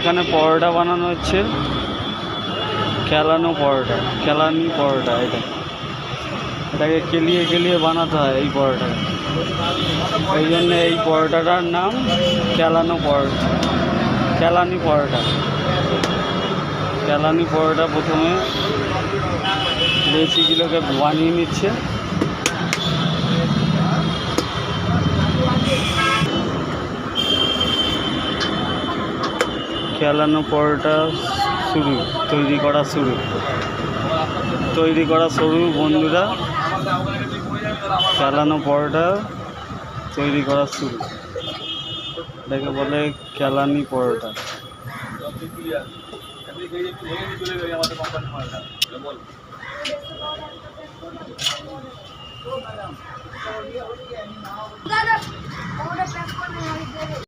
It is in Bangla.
এখানে পরোটা বানানো হচ্ছে, কেলানো পরোটা, কেলানি পরোটা। এটাকে কেলিয়ে কেলিয়ে বানাতে হয় এই পরোটাকে, এই জন্যে এই পরোটাটার নাম কেলানো পরোটা, কেলানি পরোটা। কেলানি পরোটা প্রথমে রেসিপিগুলোকে বানিয়ে নিচ্ছে। কেলানো পরোটা শুরু, তৈরি করা শুরু বন্ধুরা। কেলানো পরোটা তৈরি করা শুরু, এটাকে বলে কেলানি পরোটা।